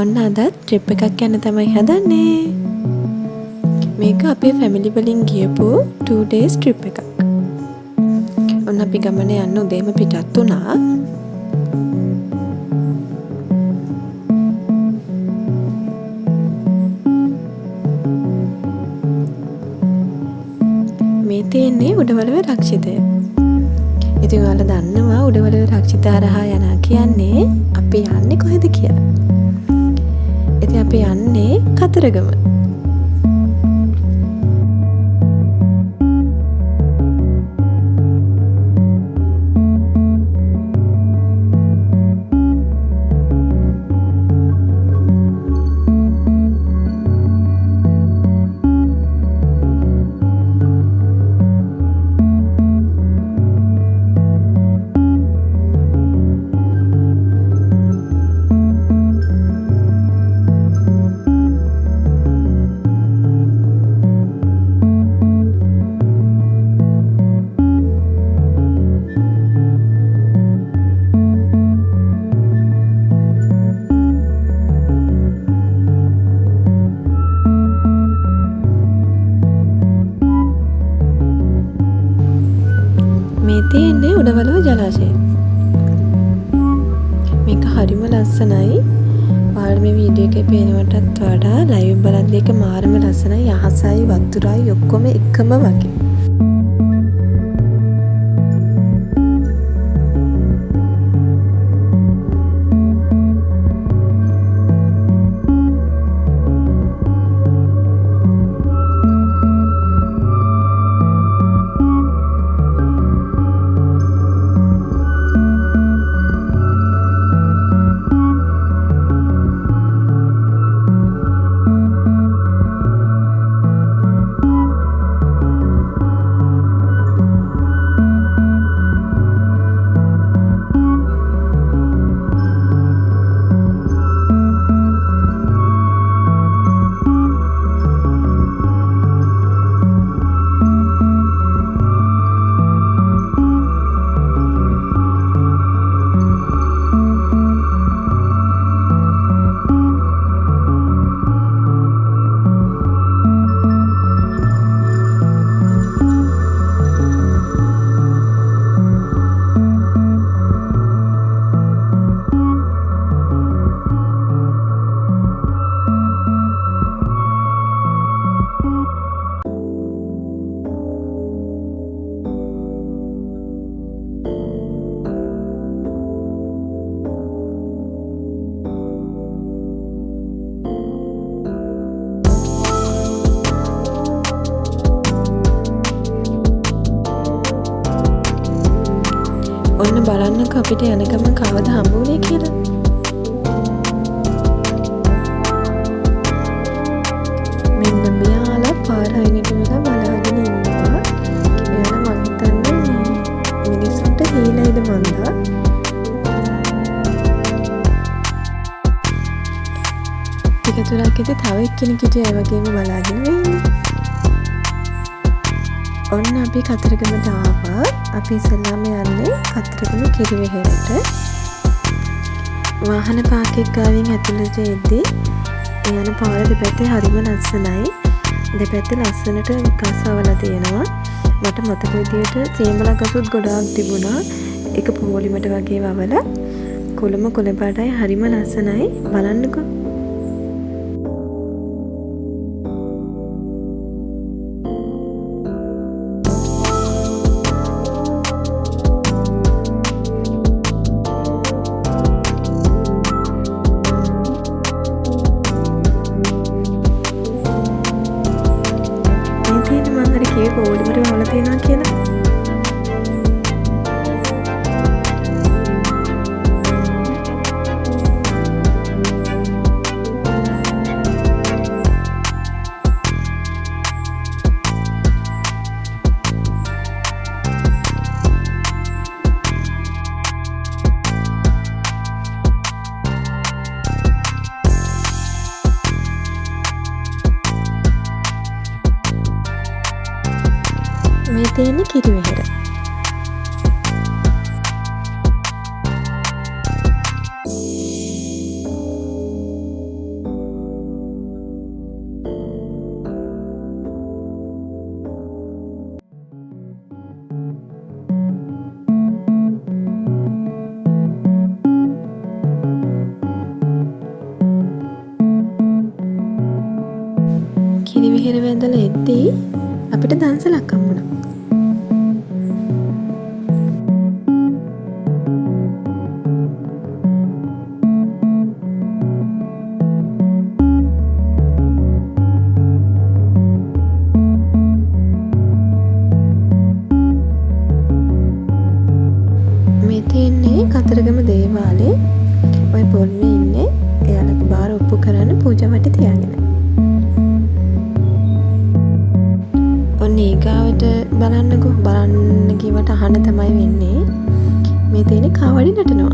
ඔන්න අදත් ට්‍රිප් එකක් යන්න තමයි හදන්නේ. මේක අපේ ෆැමිලි වලින් ගියපු 2 days ට්‍රිප් එකක්. ඔන්න අපි ගමන යන්න උදේම පිටත් වුණා. මේ තියෙන්නේ උඩවලව රක්ෂිතය. ඉතින් ඔයාලා දන්නවා උඩවලව රක්ෂිත හරහා යනවා කියන්නේ අපි යන්නේ කොහෙද කියලා. ඉතින් අපි යන්නේ කතරගම. තියෙන්නේ උඩවලව ජලාශය. මේක හරිම ලස්සනයි. ඔයාලා මේ වීඩියෝ එකේ පේනවටත් වඩා ලයිව් බලද්දී ඒක මාරම ලස්සනයි. යහසයි වතුරයි ඔක්කොම එකම වගේ. ඔන්න බලන්නකෝ අපිට යන ගමන් කවද හම්බ වුනේ කියලා. මෙන්න මෙයාලා පාර අයිනට වෙලා බලාගෙන ඉන්නවා. එයාලා මං හිතන්නේ මිනිස්සුන්ට හීනයිද මන්දා. ටික දුරක් ඉඳි තව එක්කෙනෙක් හිටියා ඒ වගේම බලාගෙන ඉන්නේ. ඔන්න අපි කතරගමට ආවා. අපි ඉස්සෙල්ලාම යන්නේ කතරගම කිරිවෙහෙරට. වාහන පාක් එක ගාවින් ඇතුළට එද්දී යන පාර දෙපැත්තේ හරිම ලස්සනයි. දෙපැත්තේ ලස්සනට ගස් වවලා තියෙනවා. මට මතක විදියට සීමලා ගසුත් ගොඩාක් තිබුණා. එක පොලිමට වගේ වවලා කොළම කොළ පාටයි හරිම ලස්සනයි. බලන්නකෝ. පොලිමට වල තියෙනවා කියලා. මේ තියෙන්නේ කිරිවෙහෙර. වැඳලා එද්දී අපිට දන්සලක් හම්බුණා. මේ තියෙන්නේ කතරගම දේවාලේ. ඔය පොල්මේ ඉන්නේ එයාලගේ බාර ඔප්පු කරන්න පූජා වටේ තියාගෙන. ඔන්න ඊගාවට බලන්න කිව්වට අහන්න තමයි වෙන්නේ. මේ තියෙන්නේ කාවඩි නටනවා.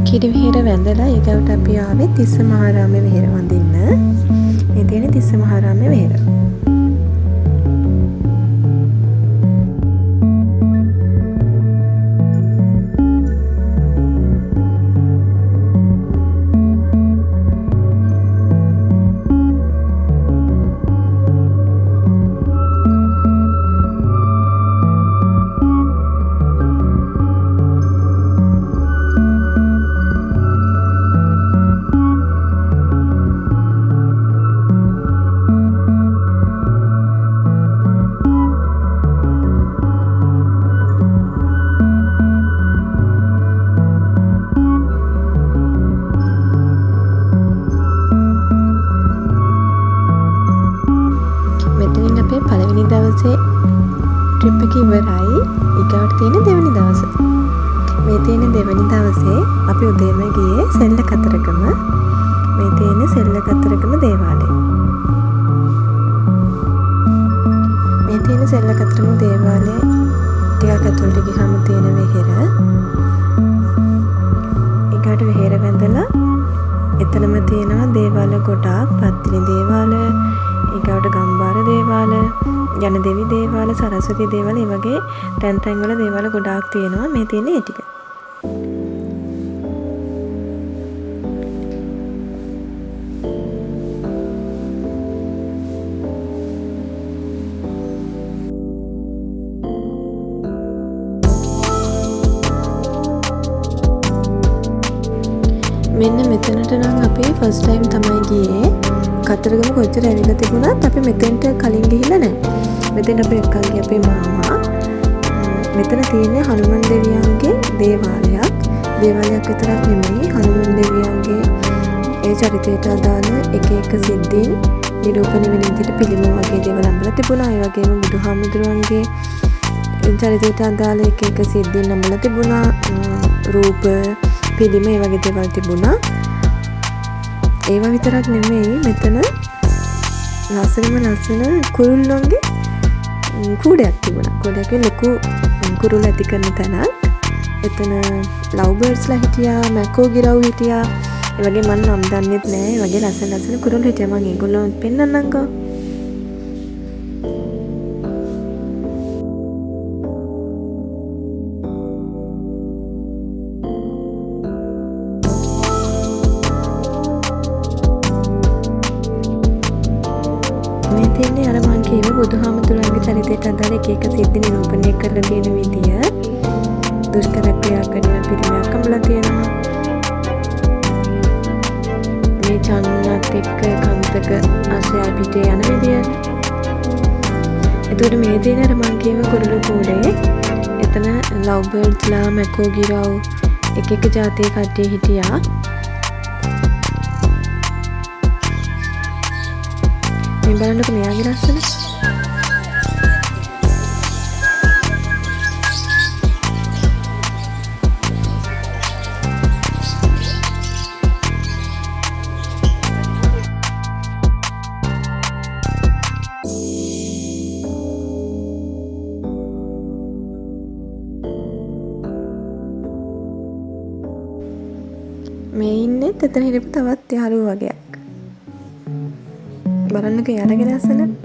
කිරි විහෙර වැඳලා ඊගවට අපි ආවේ තිස්ස මහාරාමයේ විහෙර වඳින්න. මේ තියෙන තිස්ස මහාරාමයේ විහෙර. පළවෙනි දවසේ ට්‍රිප් එක ඉවරයි. ඊගාට තියෙන දෙවෙනි දවස. මේ තියෙන දෙවෙනි දවසේ අපි උදේම ගියේ සෙල්ල කතරගම. මේ තියෙන සෙල්ල කතරගම දේවාලය. මේ තියෙන සෙල්ල කතරගම දේවාලය ටිකක් ඇතුළට ගිහම තියෙන විහෙර. ඊගාට විහෙර වැඳලා එතනම තියෙනවා දේවාල ගොඩාක්. පත්තිනි දේවාල, ඊගාට ගම්බාර දේවාල, යන දෙවි දේවාල, සරස්වති දේවාල, ඒ වගේ තැන් තැන් වල දේවාල ගොඩාක් තියෙනවා. මේ තියෙන ඒ ටික. මෙන්න මෙතනට නම් අපි ෆස්ට් ටයිම් තමයි ගියේ. කතරගම කොච්චර ඇවිල්ලා තිබුණත් අපි මෙතෙන්ට කලින් ගිහිල්ලා නැහැ. මෙතෙන් අපි එක්කන් ගිය අපේ මාමා. මෙතන තියෙන්නේ හනුමන් දෙවියන්ගේ දේවාලයක්. දේවාලයක් විතරක් නෙමෙයි, හනුමන් දෙවියන්ගේ ඒ චරිතයට අදාළ එක එක සිද්ධීන් නිරූපණය වෙන විදිහට පිළිම වගේ දේවල් අඹලා තිබුණා. ඒ වගේම බුදුහාමුදුරුවන්ගේ චරිතයට අදාළ එක එක සිද්ධීන් අඹලා තිබුණා. රූප, පිළිම, ඒ වගේ දේවල් තිබුණා. ඒවා විතරක් නෙමෙයි, මෙතන ලස්සන කුරුල්ලොන්ගේ කූඩයක් තිබුණා. කූඩයක ලොකු කුරුල්ල ඇති කරන තැනක්. එතන ලව් බර්ඩ්ස්ලා හිටියා, මැකෝ ගිරව් හිටියා. ඒ වගේ මම නම් දන්නෙත් නෑ. ඒ වගේ ලස්සන කුරුල්ලෝ හිටියා. මම ඒගොල්ලෝ පෙන්නන්නම්කෝ. මේ තියෙන්නේ අර මං කියව බුදුහාමුදුරන්ගේ චරිතයට අදාළ එක එක සිද්ධි නිරූපණය කරලා තියෙන විදිය. දුෂ්කර ක්‍රියා කරන පිරිමයක් අඹලා තියෙනවා. මේ චන්නත් එක්ක කන්තක ආසයා පිටේ යන විදිය. එතකොට මේ තියෙන අර මං කියව කුරුළු කූඩේ එතන ලව් බර්ඩ්ස්ලා, මැකෝ ගිරව් එක එක ජාතියේ කට්ටිය හිටියා. මේ බලන්නකො මෙයාගේ ලස්සන. ඉන්නෙත් එතන හිටපු තවත් යාළුවෝ වගේක්. බලන්නකෝ එයාලගේ ලස්සන.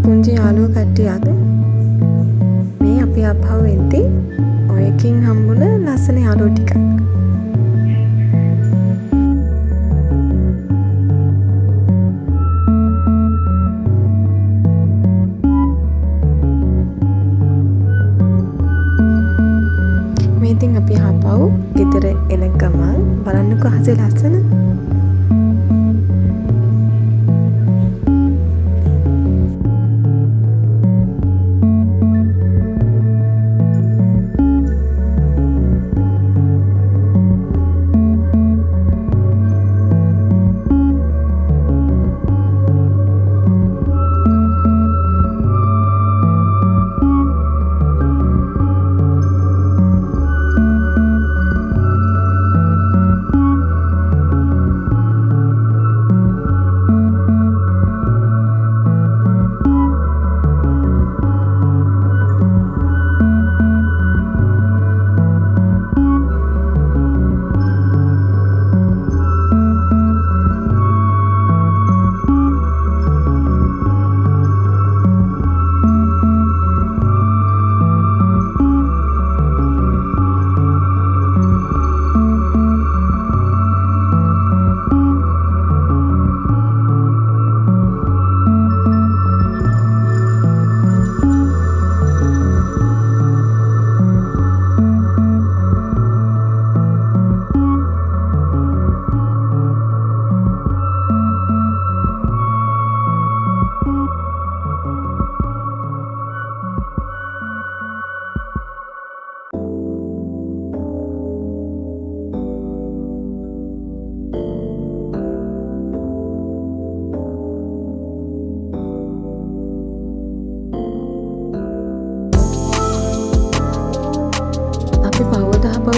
පුංචි යාළුවෝ කට්ටියක් මේ අපි අපහු වෙද්දි ඔයකින් හම්බුන ලස්සන යාළුවෝ ටිකක්. මේ ඉතින් අපි ආපහු ගෙදර එන ගමන් බලන්නකෝ අහසේ ලස්සන.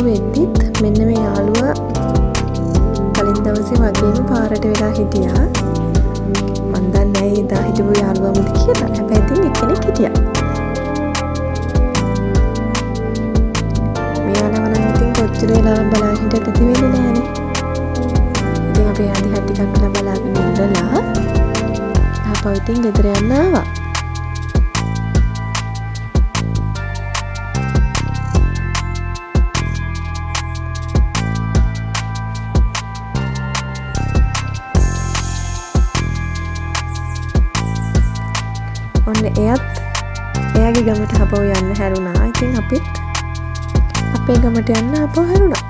වෙද්දිත් මෙන්න මේ යාළුවා කලින් දවසේ වගේම පාරට වෙලා හිටියා. මන් දන්නේ නැහැ එදා හිටපු යාළුවාමද කියලා. හැබැයි ඉතින් එක්කෙනෙක් හිටියා. මෙයාලව නම් ඉතින් කොච්චර වෙලාවක් බලා හිටියත් ඇති වෙන්නේ නැහනේ. ඉතින් අපි ආදිහත් ටිකක් වෙලා බලාගෙන ඉඳලා ආපහු ඉතින් ගෙදර යන්න ආවා. ඔන්න එයත් එයාගේ ගමට ආපහු යන්න හැරුණා. ඉතින් අපිත් අපේ ගමට යන්න ආපහු හැරුණා.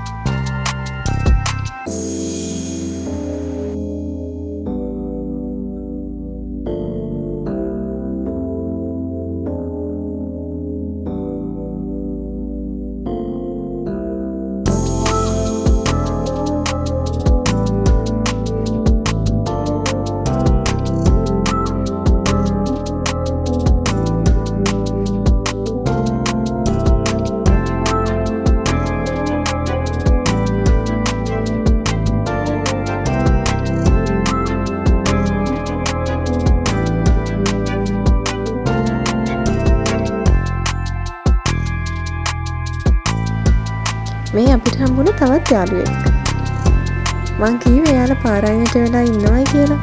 මේ අපිට හම්බුණ තවත් යාළුවෙක්. මං කිව්වේ එයාලා පාරායියට වෙලා ඉන්නවයි කියලා.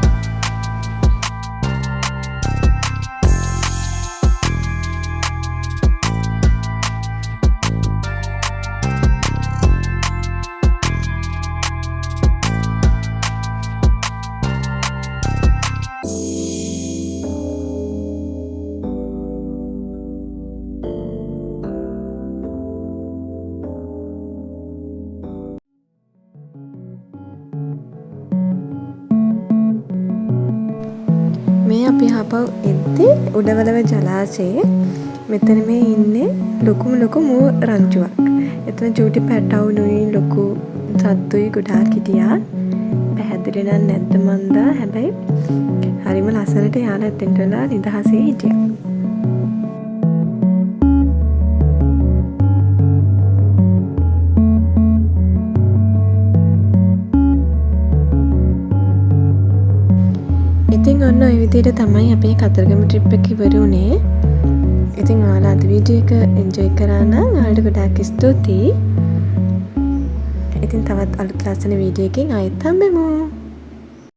අපි ආපහු එද්දී උඩවලව ජලාශයේ මෙතන මේ ඉන්නේ ලොකු මූ රංචුවක්. එතන චූටි පැටවුනුයි ලොකු සත්තුයි ගොඩාක් හිටියා. පැහැදිලි නම් නැද්ද මන්දා. හැබැයි හරිම ලස්සනට යාලා එතෙන්ට වෙලා නිදහසේ හිටියා. ඉතින් ඔන්න ඔය විදිහට තමයි අපේ කතරගම ට්‍රිප් එක ඉවර වුණේ. ඉතින් ඔයාලා අද වීඩියෝ එක එන්ජොයි කරා නම් ඔයාලට ගොඩාක් ස්තුතියි. ඉතින් තවත් අලුත් ලස්සන වීඩියෝ එකකින් ආයෙත් හම්බෙමු.